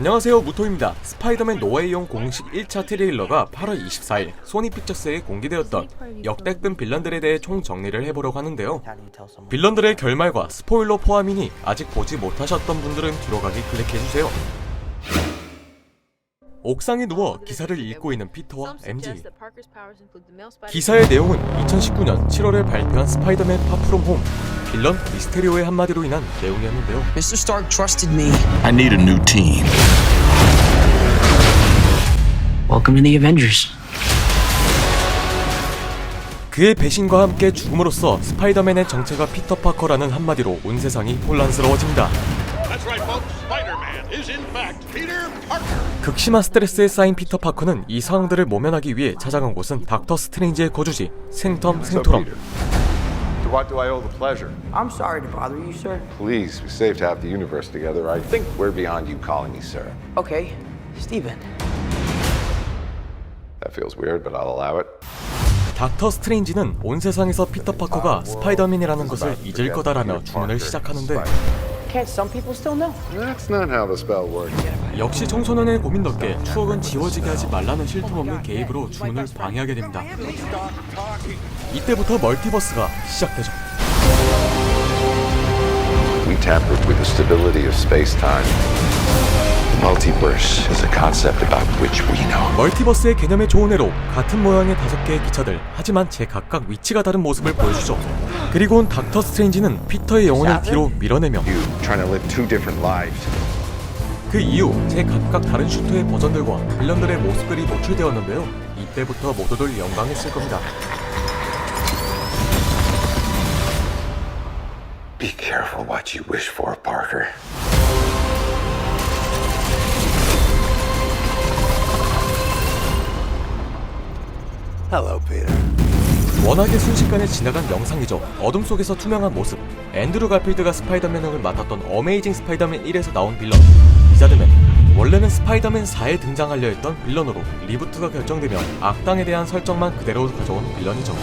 안녕하세요, 무토입니다. 스파이더맨 노웨이홈 공식 1차 트레일러가 8월 24일 소니 픽처스에 공개되었던 역대급 빌런들에 대해 총정리를 해보려고 하는데요. 빌런들의 결말과 스포일러 포함이니 아직 보지 못하셨던 분들은 뒤로 가기 클릭해주세요. 옥상에 누워 기사를 읽고 있는 피터와 MJ. 기사의 내용은 2019년 7월에 발표한 스파이더맨 파프롬 홈 빌런 미스테리오의 한마디로 인한 내용이었는데요. Mr. Stark trusted me. I need a new team. Welcome to the Avengers. 그의 배신과 함께 죽음으로써 스파이더맨의 정체가 피터 파커라는 한마디로 온 세상이 혼란스러워집니다. That's right, folks. Spider-Man is in fact Peter Parker. 극심한 스트레스에 쌓인 피터 파커는 이 상황들을 모면하기 위해 찾아간 곳은 닥터 스트레인지의 거주지 생텀 생토럼. To what do I owe the pleasure? I'm sorry to bother you, sir. Please, we saved half the universe together. I think we're beyond you calling me sir. Okay, Steven. That feels weird, but I'll allow it. 닥터 스트레인지는 온 세상에서 피터 파커가 스파이더맨이라는 것을 잊을 거다라며 주문을 시작하는데 Can't some people still know? That's not how the spell works. 역시 청소년의 고민답게 추억은 지워지게 하지 말라는 쉴 틈 없는 개입으로 주문을 방해하게 됩니다. 이때부터 멀티버스가 시작되죠. We tampered with the stability of space-time. The multiverse is a concept about which we know. 멀티버스의 개념에 좋은 해로 같은 모양의 5개의 기차들, 하지만 제각각 위치가 다른 모습을 보여주죠. 그리고 온 닥터 스트레인지는 피터의 영혼을 뒤로 밀어내며 You trying to live two different lives. 그 이후 제각각 다른 슈터의 버전들과 빌런들의 모습들이 노출되었는데요. 이때부터 모두들 영광했을 겁니다. Be careful what you wish for, Parker. Hello, Peter. 워낙에 순식간에 지나간 영상이죠. 어둠 속에서 투명한 모습. 앤드루 가필드가 스파이더맨 역을 맡았던 어메이징 스파이더맨 1에서 나온 빌런 리자드맨. 원래는 스파이더맨 4에 등장하려 했던 빌런으로 리부트가 결정되며 악당에 대한 설정만 그대로 가져온 빌런이죠.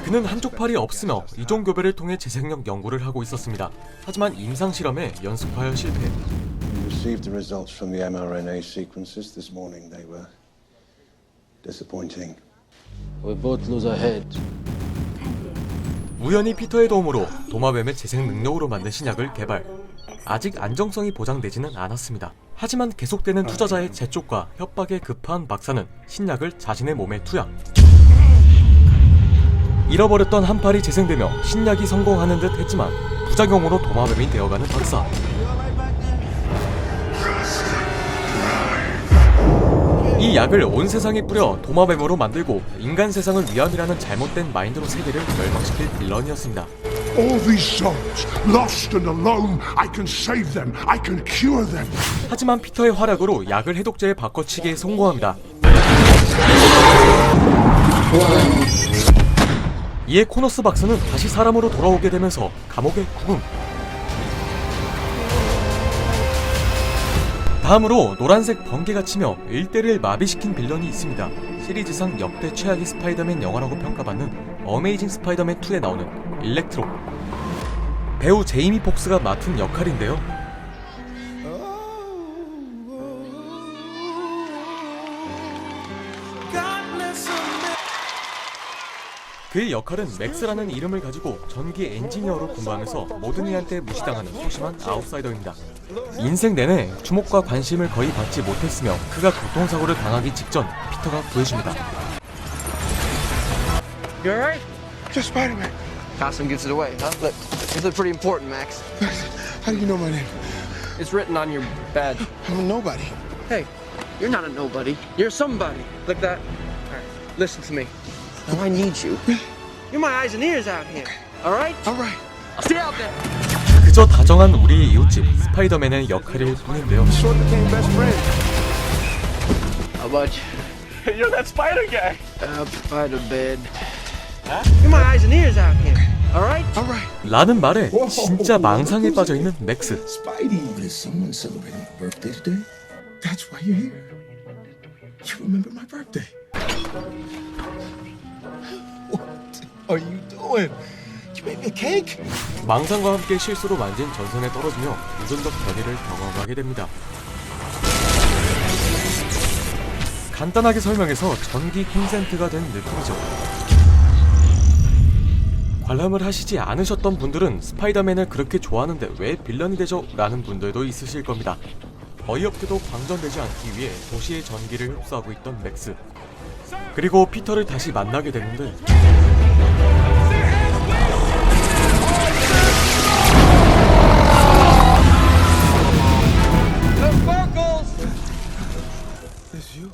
그는 한쪽 팔이 없으며 이종 교배를 통해 재생력 연구를 하고 있었습니다. 하지만 임상 실험에 연습하여 실패. We received the results from the mRNA sequences this morning. They were disappointing. We both lose our heads. 우연히 피터의 도움으로 도마뱀의 재생 능력으로 만든 신약을 개발. 아직 안정성이 보장되지는 않았습니다. 하지만 계속되는 투자자의 재촉과 협박에 급한 박사는 신약을 자신의 몸에 투약. 잃어버렸던 한 팔이 재생되며 신약이 성공하는 듯 했지만 부작용으로 도마뱀이 되어가는 박사. 이 약을 온 세상에 뿌려 도마뱀으로 만들고 인간 세상을 위함이라는 잘못된 마인드로 세계를 멸망시킬 빌런이었습니다. All these souls, lost and alone, I can save them, I can cure them. 하지만 피터의 활약으로 약을 해독제에 바꿔치기에 성공합니다. 이에 코너스 박사는 다시 사람으로 돌아오게 되면서 감옥에 구금. 다음으로 노란색 번개가 치며 일대를 마비시킨 빌런이 있습니다. 시리즈상 역대 최악의 스파이더맨 영화라고 평가받는 어메이징 스파이더맨 2에 나오는 일렉트로. 배우 제이미 폭스가 맡은 역할인데요. 그의 역할은 맥스라는 이름을 가지고 전기 엔지니어로 근무하면서 모든 이한테 무시당하는 소심한 아웃사이더입니다. 인생 내내 주목과 관심을 거의 받지 못했으며 그가 교통사고를 당하기 직전 피터가 구해줍니다. You alright? Just Spider-Man. Costume gives it away, huh? Look, you look pretty important, Max. How do you know my name? It's written on your badge. I'm a nobody. Hey, you're not a nobody. You're somebody. Like that. Alright, listen to me. Now I need you. You're my eyes and ears out here. Alright? All right. I'll stay out there. 그저 다정한 우리의 이웃집 스파이더맨의 역할일 뿐인데요. Sort became best friends. How about you? You're that spider guy. Spider-Man. You're my eyes and ears out here. Alright? All right. 라는 말에 진짜 망상에 빠져있는 맥스. Spidey, is someone celebrating a birthday today? That's why you're here. You remember my birthday. What are you doing? You made me a cake? 망상과 함께 실수로 만진 전선에 떨어지며 유전적 변이를 경험하게 됩니다. 간단하게 설명해서 전기 콘센트가 된 느낌이죠. 관람을 하시지 않으셨던 분들은 스파이더맨을 그렇게 좋아하는데 왜 빌런이 되죠? 라는 분들도 있으실 겁니다. 어이없게도 방전되지 않기 위해 도시의 전기를 흡수하고 있던 맥스. 그리고 피터를 다시 만나게 되는데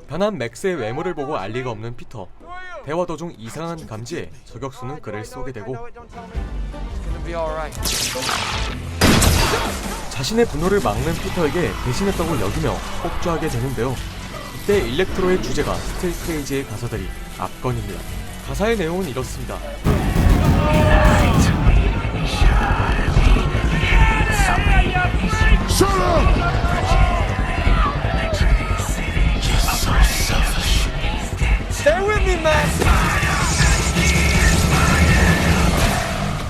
변한 맥스의 외모를 보고 알 리가 없는 피터. 대화 도중 이상한 감지에 저격수는 그를 쏘게 되고 자신의 분노를 막는 피터에게 배신했다고 여기며 폭주하게 되는데요. 이때 일렉트로의 주제가 스틸 크레이지의 가사들이 압권입니다. 가사의 내용은 이렇습니다.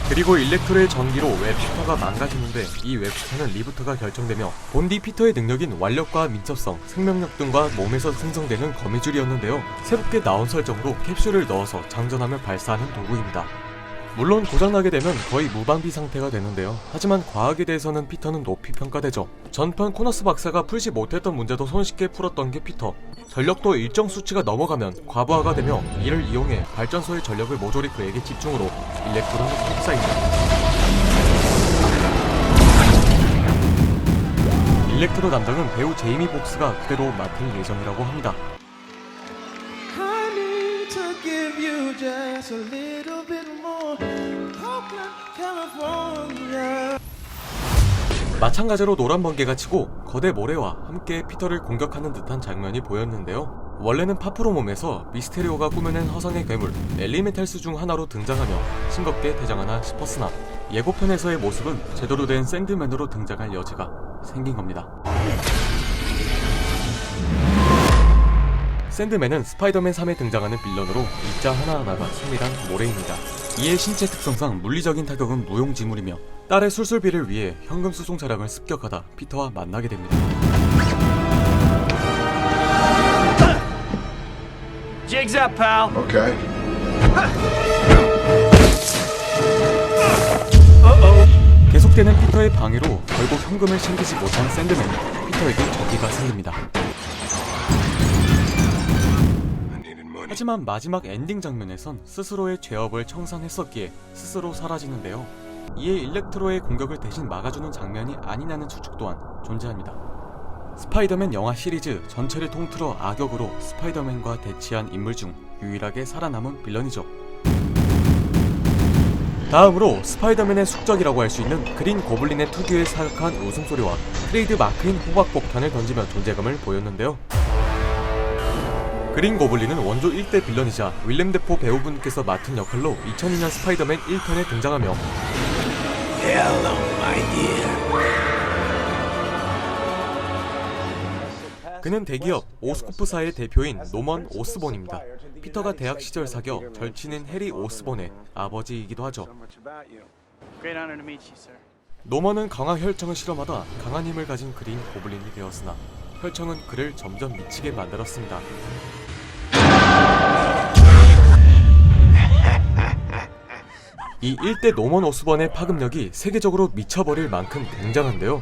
그리고 일렉트로의 전기로 웹슈터가 망가지는데 이 웹슈터는 리부트가 결정되며 본디 피터의 능력인 완력과 민첩성, 생명력 등과 몸에서 생성되는 거미줄이었는데요. 새롭게 나온 설정으로 캡슐을 넣어서 장전하며 발사하는 도구입니다. 물론 고장나게 되면 거의 무방비 상태가 되는데요. 하지만 과학에 대해서는 피터는 높이 평가되죠. 전편 코너스 박사가 풀지 못했던 문제도 손쉽게 풀었던 게 피터. 전력도 일정 수치가 넘어가면 과부하가 되며 이를 이용해 발전소의 전력을 모조리 그에게 집중으로 일렉트로는 캡사입니다. 일렉트로 담당은 배우 제이미 복스가 그대로 맡을 예정이라고 합니다. 마찬가지로 노란 번개가 치고 거대 모래와 함께 피터를 공격하는 듯한 장면이 보였는데요. 원래는 파프로 몸에서 미스테리오가 꾸며낸 허상의 괴물 엘리멘탈스 중 하나로 등장하며 싱겁게 대장하나 싶었으나 예고편에서의 모습은 제대로 된 샌드맨으로 등장할 여지가 생긴 겁니다. 샌드맨은 스파이더맨 3에 등장하는 빌런으로 입자 하나하나가 세밀한 모래입니다. 이의 신체 특성상 물리적인 타격은 무용지물이며 딸의 술술비를 위해 현금 수송 차량을 습격하다 피터와 만나게 됩니다. Jigs up, pal. Okay. 계속되는 피터의 방해로 결국 현금을 챙기지 못한 샌드맨, 피터에게 적기가 생깁니다. 하지만 마지막 엔딩 장면에선 스스로의 죄업을 청산했었기에 스스로 사라지는데요. 이에 일렉트로의 공격을 대신 막아주는 장면이 아니냐는 추측 또한 존재합니다. 스파이더맨 영화 시리즈 전체를 통틀어 악역으로 스파이더맨과 대치한 인물 중 유일하게 살아남은 빌런이죠. 다음으로 스파이더맨의 숙적이라고 할 수 있는 그린 고블린의 특유의 사악한 웃음소리와 트레이드 마크인 호박폭탄을 던지며 존재감을 보였는데요. 그린 고블린은 원조 1대 빌런이자 윌렘 데포 배우분께서 맡은 역할로 2002년 스파이더맨 1편에 등장하며 그는 대기업 오스코프사의 대표인 노먼 오스본입니다. 피터가 대학 시절 사겨 절친인 해리 오스본의 아버지이기도 하죠. 노먼은 강화 혈청을 실험하다 강한 힘을 가진 그린 고블린이 되었으나 혈청은 그를 점점 미치게 만들었습니다. 이 1대 노먼 오스본의 파급력이 세계적으로 미쳐버릴 만큼 굉장한데요.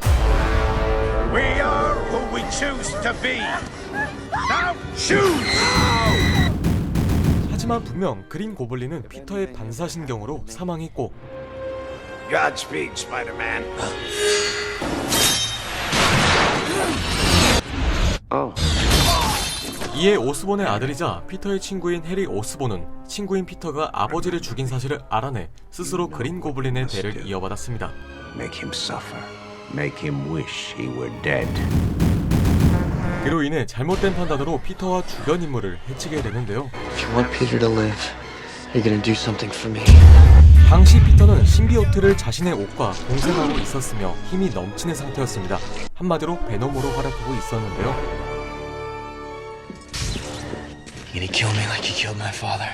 We are who we choose to be. Now choose! 하지만 분명 그린 고블린은 피터의 반사신경으로 사망했고 Godspeed, Spider-Man. 이에 오스본의 아들이자 피터의 친구인 해리 오스본은 친구인 피터가 아버지를 죽인 사실을 알아내 스스로 그린 고블린의 대를 이어받았습니다. Make him suffer. Make him wish he were dead. 그로 인해 잘못된 판단으로 피터와 주변 인물을 해치게 되는데요. If you want Peter to live, you're gonna do something for me. 당시 피터는 신비오트를 자신의 옷과 동생하고 있었으며 힘이 넘치는 상태였습니다. 한마디로 베놈으로 활약하고 있었는데요. You gonna kill me like you killed my father?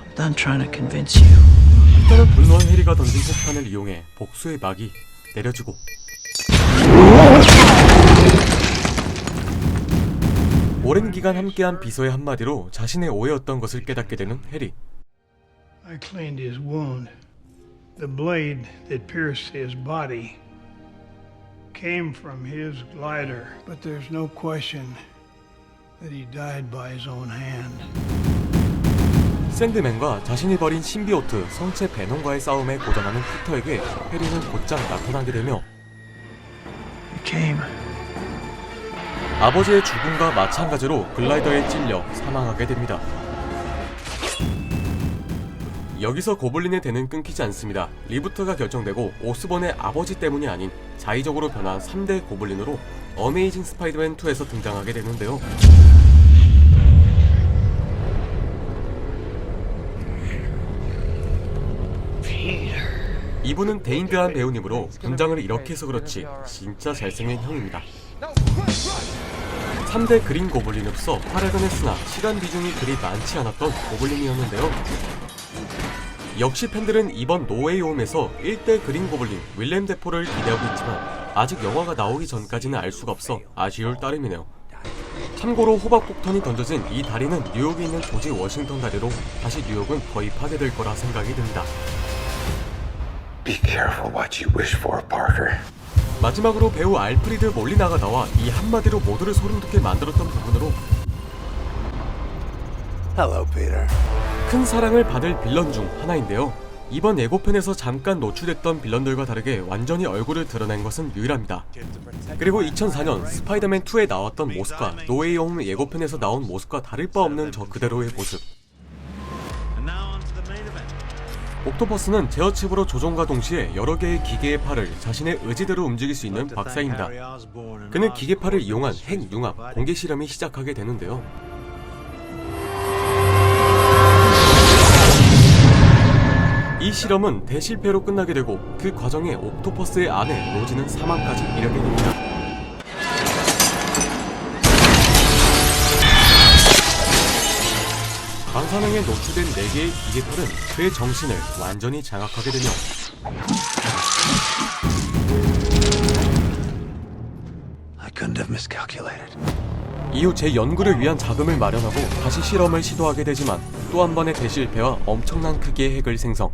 I'm done trying to convince you. 피터는 분노한 해리가 던진 폭탄을 이용해 복수의 막이 내려지고 오랜 기간 함께한 비서의 한마디로 자신의 오해였던 것을 깨닫게 되는 해리. I cleaned his wound. The blade that pierced his body came from his glider, but there's no question that he died by his own hand. 샌드맨과 자신이 벌인 신비오트 성체 베놈과의 싸움에 고전하는 피터에게 해리는 곧장 나타나게 되며 He came. 아버지의 죽음과 마찬가지로 글라이더에 찔려 사망하게 됩니다. 여기서 고블린의 대는 끊기지 않습니다. 리부트가 결정되고 오스본의 아버지 때문이 아닌 자의적으로 변한 3대 고블린으로 어메이징 스파이더맨 2에서 등장하게 되는데요. 이분은 데인드한 배우님으로 분장을 이렇게 해서 그렇지 진짜 잘생긴 형입니다. 3대 그린 고블린으로서 활약은 했으나 시간 비중이 그리 많지 않았던 고블린이었는데요. 역시 팬들은 이번 노웨이홈에서 1대 그린 고블린 윌렘 데포를 기대하고 있지만 아직 영화가 나오기 전까지는 알 수가 없어 아쉬울 따름이네요. 참고로 호박폭탄이 던져진 이 다리는 뉴욕에 있는 조지 워싱턴 다리로 다시 뉴욕은 거의 파괴될 거라 생각이 듭니다. Be careful what you wish for, Parker. 마지막으로 배우 알프리드 몰리나가 나와 이 한마디로 모두를 소름돋게 만들었던 부분으로 Hello, Peter. 큰 사랑을 받을 빌런 중 하나인데요. 이번 예고편에서 잠깐 노출됐던 빌런들과 다르게 완전히 얼굴을 드러낸 것은 유일합니다. 그리고 2004년 스파이더맨2에 나왔던 모습과 노웨이홈 예고편에서 나온 모습과 다를 바 없는 저 그대로의 모습. 옥토퍼스는 제어칩으로 조종과 동시에 여러 개의 기계의 팔을 자신의 의지대로 움직일 수 있는 박사입니다. 그는 기계팔을 이용한 핵 융합 공개 실험이 시작하게 되는데요. 이 실험은 대실패로 끝나게 되고 그 과정에 옥토퍼스의 아내 로지는 사망까지 이르게 됩니다. 방사능에 노출된 4개의 기계팔은 그의 정신을 완전히 장악하게 되며 I couldn't have miscalculated. 이후 재연구를 위한 자금을 마련하고 다시 실험을 시도하게 되지만 또 한 번의 대실패와 엄청난 크기의 핵을 생성.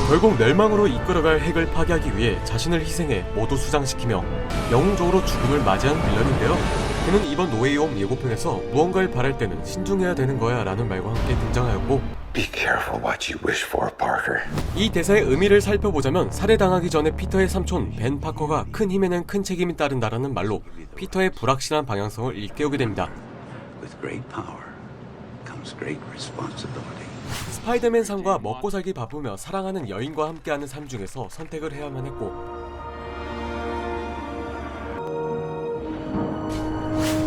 결국 멸망으로 이끌어갈 핵을 파괴하기 위해 자신을 희생해 모두 수장시키며 영웅적으로 죽음을 맞이한 빌런인데요. 그는 이번 노웨이홈 예고편에서 무언가를 바랄 때는 신중해야 되는 거야 라는 말과 함께 등장하였고 Be careful what you wish for, Parker. 이 대사의 의미를 살펴보자면 살해당하기 전에 피터의 삼촌 벤 파커가 큰 힘에는 큰 책임이 따른다라는 말로 피터의 불확실한 방향성을 일깨우게 됩니다. With great power comes great responsibility. 스파이더맨 상과 먹고 살기 바쁘며 사랑하는 여인과 함께하는 삶 중에서 선택을 해야만 했고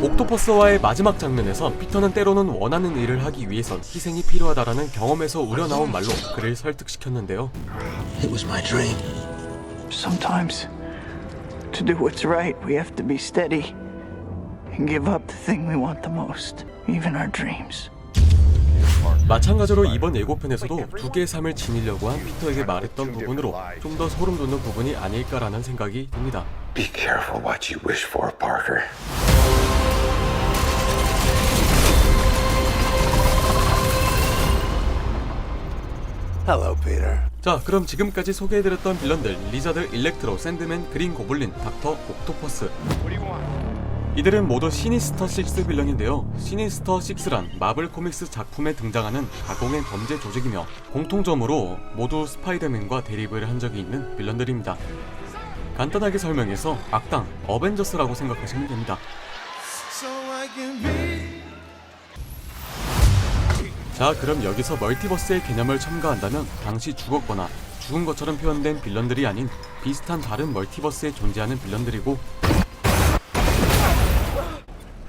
옥토퍼스와의 마지막 장면에선 피터는 때로는 원하는 일을 하기 위해선 희생이 필요하다라는 경험에서 우러나온 말로 그를 설득시켰는데요. It was my dream. Sometimes, to do what's right, we have to be steady and give up the thing we want the most, even our dreams. 마찬가지로 이번 예고편에서도 두 개의 삶을 지니려고 한 피터에게 말했던 부분으로 좀 더 소름 돋는 부분이 아닐까라는 생각이 듭니다. Be careful what you wish for, Parker. Hello, Peter. 자, 그럼 지금까지 소개해드렸던 빌런들 리자드, 일렉트로, 샌드맨, 그린 고블린, 닥터, 옥토퍼스 이들은 모두 시니스터 6 빌런인데요. 시니스터 6란 마블 코믹스 작품에 등장하는 가공의 범죄 조직이며 공통점으로 모두 스파이더맨과 대립을 한 적이 있는 빌런들입니다. 간단하게 설명해서 악당, 어벤져스라고 생각하시면 됩니다. 자, 그럼 여기서 멀티버스의 개념을 첨가한다면 당시 죽었거나 죽은 것처럼 표현된 빌런들이 아닌 비슷한 다른 멀티버스에 존재하는 빌런들이고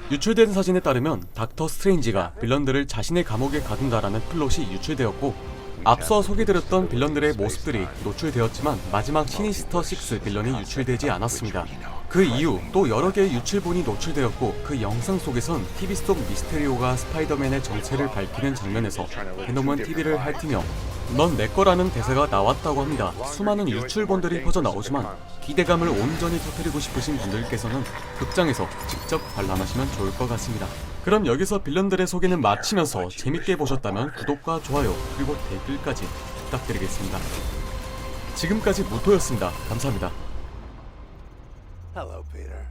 유출된 사진에 따르면 닥터 스트레인지가 빌런들을 자신의 감옥에 가둔다라는 플롯이 유출되었고 앞서 소개드렸던 빌런들의 모습들이 노출되었지만 마지막 시니스터 6 빌런이 유출되지 않았습니다. 그 이후 또 여러 개의 유출본이 노출되었고 그 영상 속에선 TV 속 미스테리오가 스파이더맨의 정체를 밝히는 장면에서 베놈은 TV를 핥으며 넌 내 거라는 대사가 나왔다고 합니다. 수많은 유출본들이 퍼져나오지만 기대감을 온전히 터뜨리고 싶으신 분들께서는 극장에서 직접 관람하시면 좋을 것 같습니다. 그럼 여기서 빌런들의 소개는 마치면서 재밌게 보셨다면 구독과 좋아요 그리고 댓글까지 부탁드리겠습니다. 지금까지 무토였습니다. 감사합니다. Hello, Peter.